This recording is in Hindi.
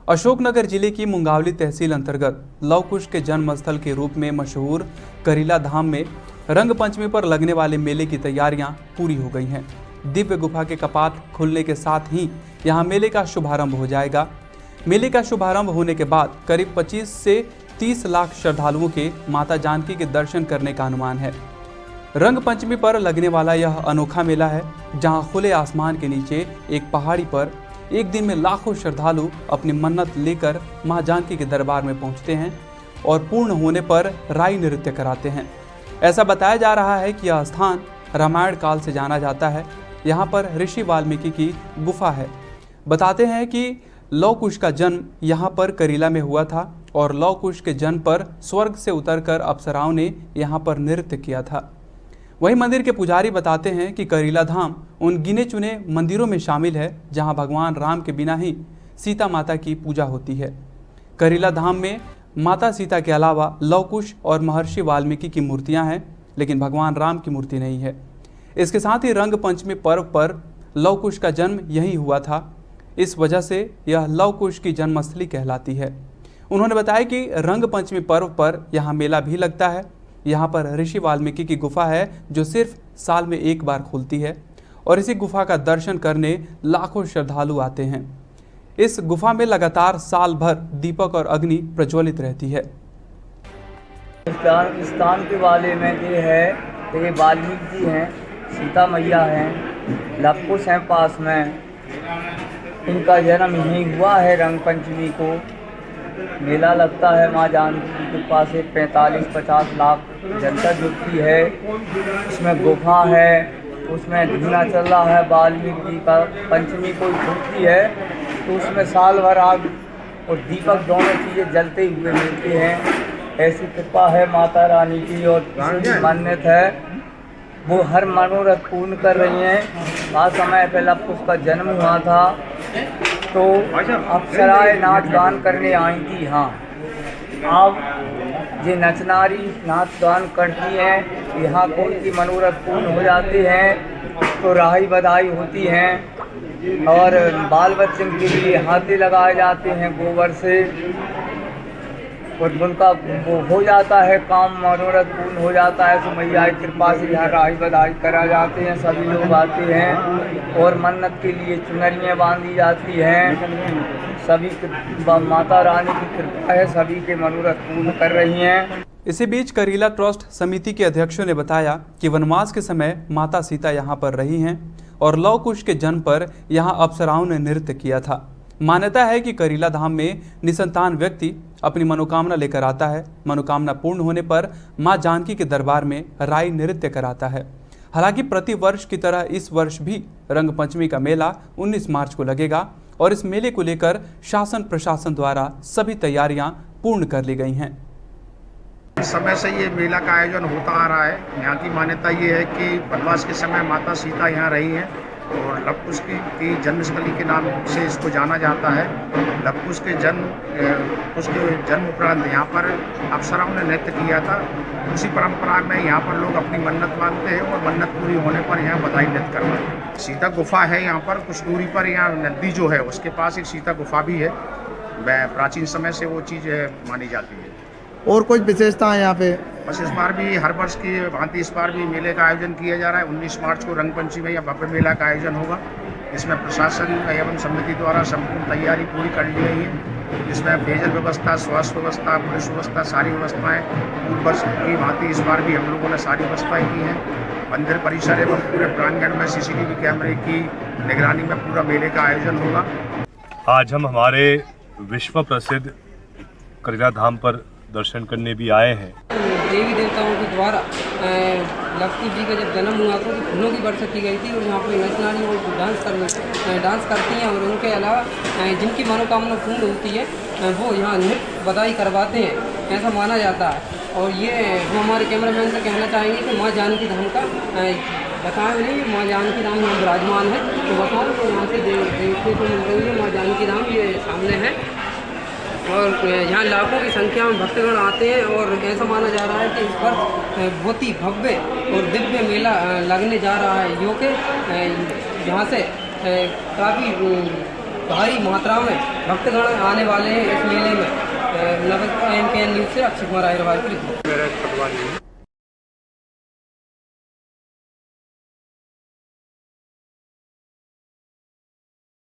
अशोकनगर जिले की मुंगावली तहसील अंतर्गत लव कुश के जन्म स्थल के रूप में मशहूर करीला धाम में रंग पंचमी पर लगने वाले मेले की तैयारियां पूरी हो गई हैं। दिव्य गुफा के कपाट खुलने के साथ ही यहां मेले का शुभारंभ हो जाएगा। मेले का शुभारंभ होने के बाद करीब 25 से 30 लाख श्रद्धालुओं के माता जानकी के दर्शन करने का अनुमान है। रंग पंचमी पर लगने वाला यह अनोखा मेला है, जहां खुले आसमान के नीचे एक पहाड़ी पर एक दिन में लाखों श्रद्धालु अपनी मन्नत लेकर मां जानकी के दरबार में पहुंचते हैं और पूर्ण होने पर राई नृत्य कराते हैं। ऐसा बताया जा रहा है कि यह स्थान रामायण काल से जाना जाता है। यहाँ पर ऋषि वाल्मीकि की गुफा है। बताते हैं कि लव कुश का जन्म यहाँ पर करीला में हुआ था और लव कुश के जन्म पर स्वर्ग से उतरकर अप्सराओं ने यहाँ पर नृत्य किया था। वहीं मंदिर के पुजारी बताते हैं कि करीला धाम उन गिने चुने मंदिरों में शामिल है जहां भगवान राम के बिना ही सीता माता की पूजा होती है। करीला धाम में माता सीता के अलावा लव कुश और महर्षि वाल्मीकि की मूर्तियां हैं, लेकिन भगवान राम की मूर्ति नहीं है। इसके साथ ही रंग पंचमी पर्व पर लव कुश का जन्म यहीं हुआ था। इस वजह से यह लव कुश की जन्मस्थली कहलाती है। उन्होंने बताया कि रंग पंचमी पर्व पर यहाँ मेला भी लगता है। यहाँ पर ऋषि वाल्मीकि की गुफा है जो सिर्फ साल में एक बार खुलती है और इसी गुफा का दर्शन करने लाखों श्रद्धालु आते हैं। इस गुफा में लगातार साल भर दीपक और अग्नि प्रज्वलित रहती है। स्थान के बारे में ये है कि ये वाल्मीकि जी हैं, सीता मैया हैं, लव कुश हैं पास में। इनका जन्म यहीं हुआ है। रंग पंचमी को मेला लगता है। माँ जानकी के पास 45-50 लाख जनता जुटती है। उसमें गुफा है, उसमें धूना चल रहा है। वाल्मीकि जी का पंचमी को खुलती है तो उसमें साल भर आग और दीपक दोनों चीज़ें जलते हुए मिलती हैं। ऐसी कृपा है माता रानी की और किसी मन्नत है वो हर मनोरथ पूर्ण कर रही हैं। आज समय पहले उसका जन्म हुआ था तो अप्सराएं नाच गान करने आई थी। हाँ, अब ये नचनारी नाच गान करती हैं। यहाँ कोई की मनोरथ पूर्ण हो जाते हैं तो राही बधाई होती हैं और बाल बच्चों के लिए हाथी लगाए जाते हैं गोबर से और उनका वो हो जाता है काम, मनोरथ पूर्ण हो जाता है। तो मैया की कृपा से यहाँ राही बधाई करा जाते हैं। सभी लोग आते हैं और मन्नत के लिए चुनरियाँ बांधी जाती हैं। सभी माता रानी की कृपा है, सभी के मनोरथ पूर्ण कर रही हैं। इसी बीच करीला ट्रस्ट समिति के अध्यक्षों ने बताया कि वनवास के समय माता सीता यहाँ पर रही हैं और लव कुश के जन्म पर यहाँ अप्सराओं ने नृत्य किया था। मान्यता है कि करीला धाम में निसंतान व्यक्ति अपनी मनोकामना लेकर आता है। मनोकामना पूर्ण होने पर मां जानकी के दरबार में राई नृत्य कराता है। हालांकि प्रति वर्ष की तरह इस वर्ष भी रंग पंचमी का मेला 19 मार्च को लगेगा और इस मेले को लेकर शासन प्रशासन द्वारा सभी तैयारियां पूर्ण कर ली गई हैं। समय से ये मेला का आयोजन होता आ रहा है। यहाँ की मान्यता ये है कि वनवास के समय माता सीता यहाँ रही हैं और लव कुश की जन्मस्थली के नाम से इसको जाना जाता है। लव कुश के जन्म उपरांत यहाँ पर अप्सराओं ने नृत्य किया था। उसी परंपरा में यहाँ पर लोग अपनी मन्नत मांगते हैं और मन्नत पूरी होने पर यहाँ बधाई नृत्य करवाते हैं। सीता गुफा है यहाँ पर, कुछ दूरी पर यहाँ नदी जो है उसके पास एक सीता गुफा भी है। प्राचीन समय से वो चीज़ मानी जाती है। और कुछ विशेषता है यहाँ पे? बस इस बार भी हर वर्ष की भांति इस बार भी मेले का आयोजन किया जा रहा है। 19 मार्च को रंग पंचमी में या भव्य मेला का आयोजन होगा। इसमें प्रशासन एवं समिति द्वारा संपूर्ण तैयारी पूरी कर ली गई है। इसमें पेयजल व्यवस्था, स्वास्थ्य व्यवस्था, पुलिस व्यवस्था, सारी व्यवस्थाएं पूर्व वर्ष की भांति इस बार भी हम लोगों ने सारी व्यवस्थाएं की हैं। मंदिर परिसर एवं पूरे प्रांगण में CCTV कैमरे की निगरानी में पूरा मेले का आयोजन होगा। आज हम हमारे विश्व प्रसिद्ध करीला धाम पर दर्शन करने भी आए हैं। देवी देवताओं के द्वारा लव कुश जी का जब जन्म हुआ था तो फूलों की वर्षा की गई थी और यहाँ पर नचनारी और डांस करती हैं और उनके अलावा जिनकी मनोकामना पूर्ण होती है वो यहाँ नृत्य बधाई करवाते हैं, ऐसा माना जाता है। और ये हम हमारे कैमरामैन से कहना चाहेंगे कि माँ जानकी धाम का बताएं नहीं, माँ जानकी धाम यहाँ विराजमान है तो बताओ तो यहाँ से देखने को मिल रही है। माँ जानकी धाम ये सामने है और यहाँ लाखों की संख्या में भक्तगण आते हैं और ऐसा माना जा रहा है कि इस पर बहुत ही भव्य और दिव्य मेला लगने जा रहा है, जो कि यहाँ से काफ़ी भारी मात्रा में भक्तगण आने वाले हैं इस मेले में। नगर MKN न्यूज़ से अक्षय कुमार आयरवाल की रिपोर्ट।